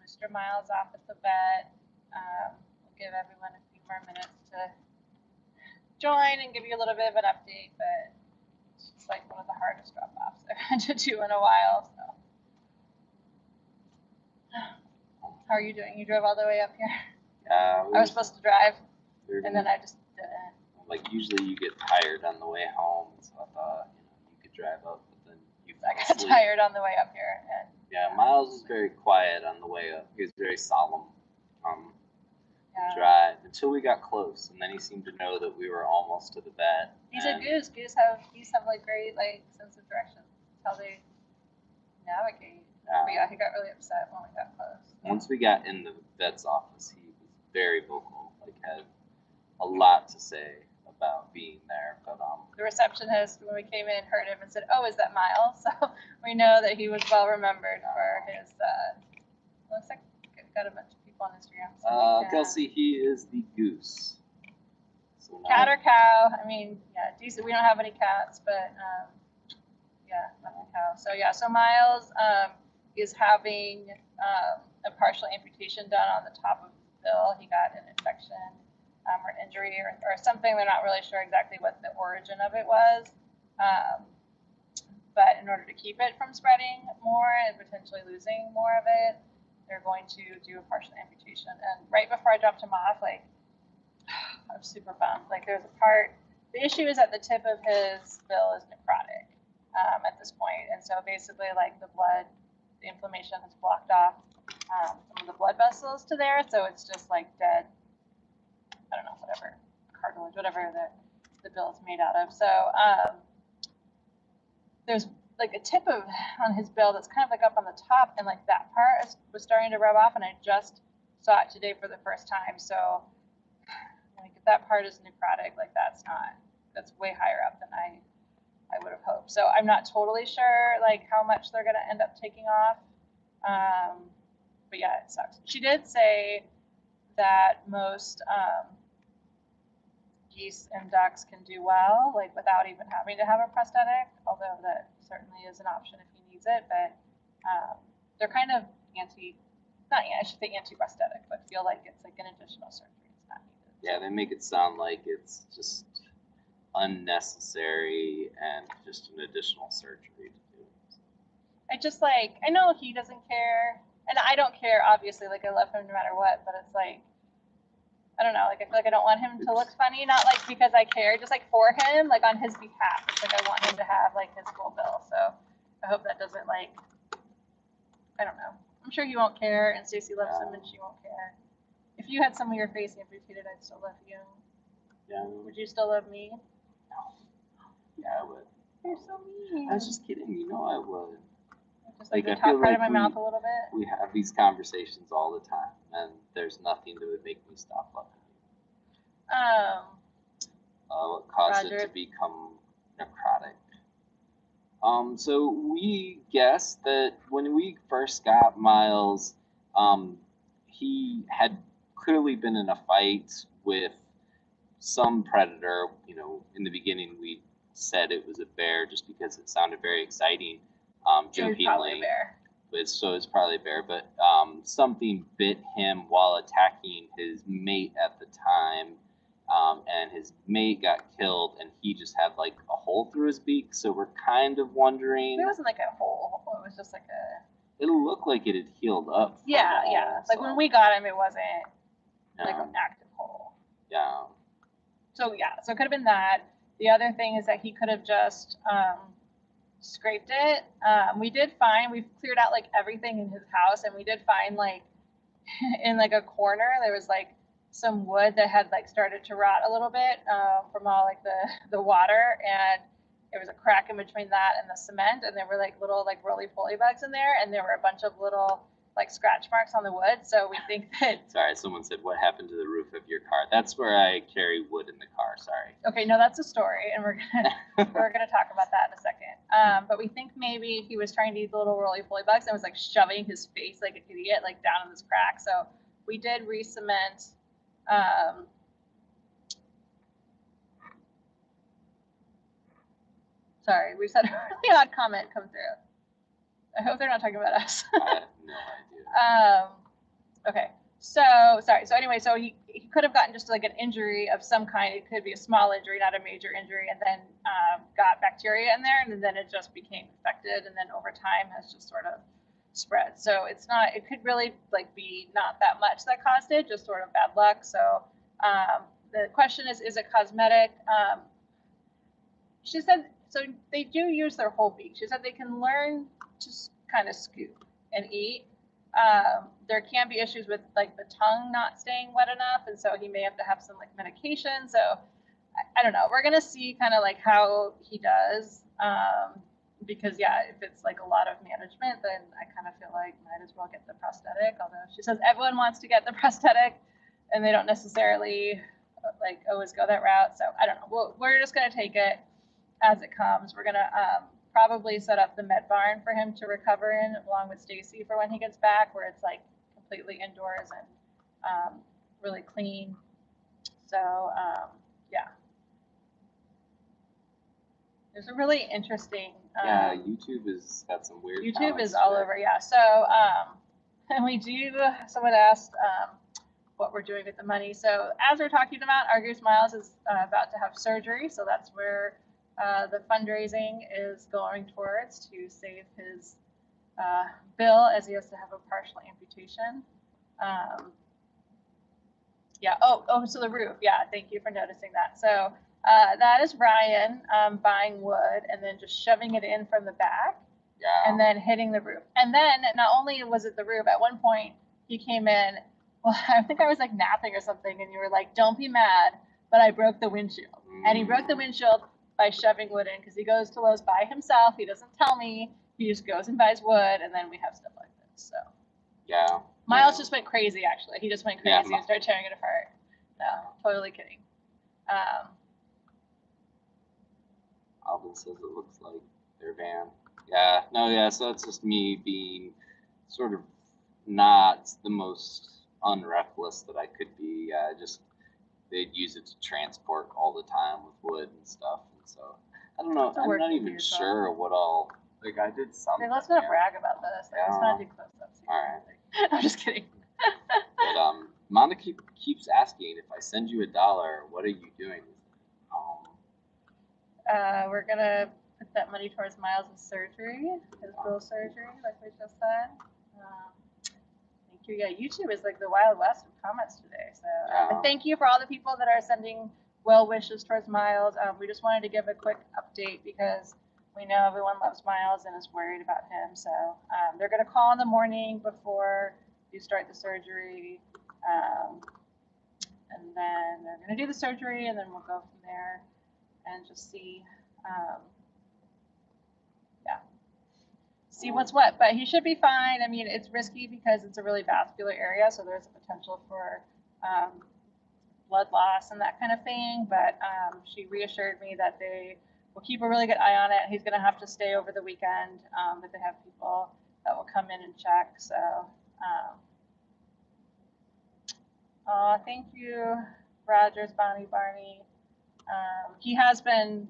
Mr. Miles off at the vet. We'll give everyone a few more minutes to join and give you a little bit of an update, but it's like one of the hardest drop-offs I've had to do in a while. So, how are you doing? You drove all the way up here? Yeah. I was supposed to drive, and then I just didn't. Like usually you get tired on the way home, so I thought you could drive up, but then you I got tired on the way up here. And, yeah, Miles was very quiet on the way up. He was very solemn. Drive until we got close, and then he seemed to know that we were almost to the vet. He's a goose. Geese have like great like sense of direction. That's how they navigate. But yeah, he got really upset when we got close. Once we got in the vet's office, he was very vocal. Like had a lot to say about being there. But the receptionist when we came in heard him and said, "Oh, is that Miles?" So we know that he was well remembered for his. Looks like got a bunch of people on Instagram. So Kelsey, he is the goose. So cat or cow? I mean, yeah, decent. We don't have any cats, but yeah, not a cow. So yeah, so Miles is having a partial amputation done on the top of his bill. He got an infection or an injury or something. They're not really sure exactly what the origin of it was. But in order to keep it from spreading more and potentially losing more of it, they're going to do a partial amputation. And right before I dropped him off, like, I'm super bummed. Like, there's a part, the issue is that the tip of his bill is necrotic at this point. And so basically, like, the inflammation has blocked off some of the blood vessels to there. So it's just like dead, I don't know, whatever, cartilage, whatever the bill is made out of. So there's like a tip on his bill that's kind of like up on the top, and like that part was starting to rub off, and I just saw it today for the first time. So like if that part is necrotic, like that's way higher up than I would have hoped. So I'm not totally sure like how much they're gonna end up taking off. But yeah, it sucks. She did say that most geese and ducks can do well, like without even having to have a prosthetic, although that certainly is an option if he needs it. But they're kind of anti-prosthetic, but feel like it's like an additional surgery. It's not needed. Yeah, they make it sound like it's just unnecessary and just an additional surgery to do. I know he doesn't care, and I don't care, obviously, like I love him no matter what, but it's like, I don't know, like I feel like I don't want him to look funny, not like because I care, just like for him, like on his behalf. It's like I want him to have like his full bill. So I hope that doesn't like, I don't know. I'm sure he won't care, and Stacey loves him and she won't care. If you had some of your face amputated, I'd still love you. Yeah. Would you still love me? No. Yeah, I would. You're so mean. I was just kidding. You know I would. Just like the top part of my mouth a little bit. We have these conversations all the time, and there's nothing that would make me stop loving you. What caused it to become necrotic? So we guessed that when we first got Miles, he had clearly been in a fight with some predator. You know, in the beginning we said it was a bear just because it sounded very exciting. Jokingly, so it's probably a bear, but something bit him while attacking his mate at the time, and his mate got killed, and he just had like a hole through his beak. So we're kind of wondering. It wasn't like a hole. It was just like a. It looked like it had healed up. Yeah. Like when we got him, it wasn't like an active hole. Yeah. So yeah, so it could have been that. The other thing is that he could have just scraped it. We've cleared out like everything in his house, and we did find like in like a corner there was like some wood that had like started to rot a little bit from all like the water, and there was a crack in between that and the cement, and there were like little like roly-poly bugs in there, and there were a bunch of little like scratch marks on the wood. So we think that. Sorry, someone said, what happened to the roof of your car? That's where I carry wood in the car. Sorry. Okay, no, that's a story, and we're gonna talk about that in a second. But we think maybe he was trying to eat the little roly-poly bugs and was like shoving his face like an idiot like down in this crack. So we did re-cement. Sorry, we just had a really odd comment come through. I hope they're not talking about us. I have no idea. Okay. So, sorry. So anyway, so he could have gotten just like an injury of some kind. It could be a small injury, not a major injury, and then got bacteria in there, and then it just became infected, and then over time has just sort of spread. So it's not, it could really like be not that much that caused it, just sort of bad luck. So the question is it cosmetic? She said, so they do use their whole beak. She said they can learn to kind of scoop and eat. There can be issues with like the tongue not staying wet enough, and so he may have to have some like medication. So I don't know. We're gonna see kind of like how he does, because yeah, if it's like a lot of management, then I kind of feel like might as well get the prosthetic. Although she says everyone wants to get the prosthetic, and they don't necessarily like always go that route. So I don't know. We're just gonna take it as it comes. We're gonna probably set up the med barn for him to recover in, along with Stacy for when he gets back, where it's like completely indoors and really clean. So yeah, there's a really interesting. Yeah, YouTube has got some weird. YouTube is all over. Yeah. So and we do. Someone asked what we're doing with the money. So as we're talking about, our Goose Miles is about to have surgery, so that's where the fundraising is going towards, to save his bill, as he has to have a partial amputation. Yeah. So the roof. Yeah. Thank you for noticing that. So that is Ryan buying wood and then just shoving it in from the back. Yeah. And then hitting the roof. And then not only was it the roof, at one point he came in. Well, I think I was like napping or something, and you were like, "Don't be mad," but I broke the windshield. And he broke the windshield by shoving wood in, because he goes to Lowe's by himself. He doesn't tell me. He just goes and buys wood, and then we have stuff like this. So yeah, Miles just went crazy. Actually, he just went crazy and started tearing it apart. No, totally kidding. Alvin says it looks like their van. Yeah, no, yeah. So it's just me being sort of not the most unreckless that I could be. Just they'd use it to transport all the time with wood and stuff, and so I don't know. I'm not even sure what all. Like I did something. Let's not brag about this. Like, let's not do close-ups here. All right. I'm just kidding. But Monica keeps asking, if I send you $1, what are you doing? We're gonna put that money towards Miles' surgery, his bill surgery, like we just said. Thank you. Yeah, YouTube is like the Wild West of comments today. So thank you for all the people that are sending well wishes towards Miles. We just wanted to give a quick update because we know everyone loves Miles and is worried about him. So they're gonna call in the morning before you start the surgery, and then they're gonna do the surgery, and then we'll go from there and just see, see what's what. But he should be fine. I mean, it's risky because it's a really vascular area, so there's a potential for blood loss and that kind of thing. But she reassured me that they will keep a really good eye on it. He's going to have to stay over the weekend, but they have people that will come in and check. So, thank you, Rogers, Barney. He has been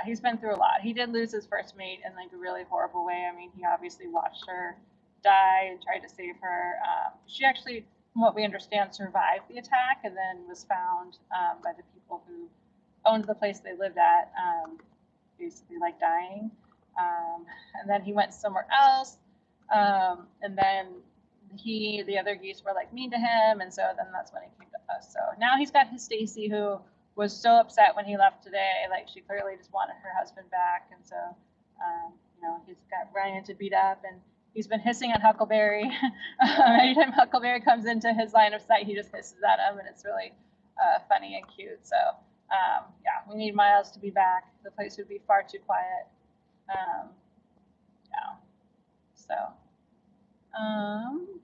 he's been through a lot. He did lose his first mate in like a really horrible way. I mean, he obviously watched her die and tried to save her. She actually, from what we understand, survived the attack and then was found by the people who owned the place they lived at, basically like dying. And then he went somewhere else. And then the other geese were like mean to him. And so then that's when he came to us. So now he's got his Stacy, who was so upset when he left today. Like, she clearly just wanted her husband back. And so, he's got Ryan to beat up, and he's been hissing at Huckleberry. Anytime Huckleberry comes into his line of sight, he just hisses at him, and it's really funny and cute. So, we need Miles to be back. The place would be far too quiet. So,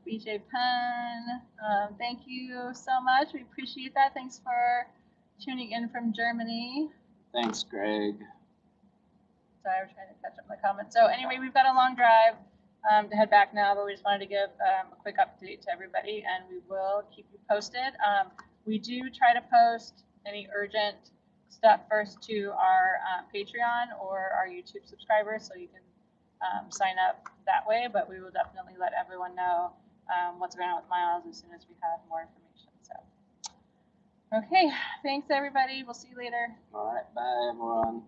BJ Penn, thank you so much. We appreciate that. Thanks for tuning in from Germany. Thanks, Greg. Sorry, we're trying to catch up on the comments. So anyway, we've got a long drive to head back now, but we just wanted to give a quick update to everybody, and we will keep you posted. We do try to post any urgent stuff first to our Patreon or our YouTube subscribers, so you can sign up that way, but we will definitely let everyone know what's going on with Miles as soon as we have more information. So, okay, thanks everybody. We'll see you later. All right, bye everyone.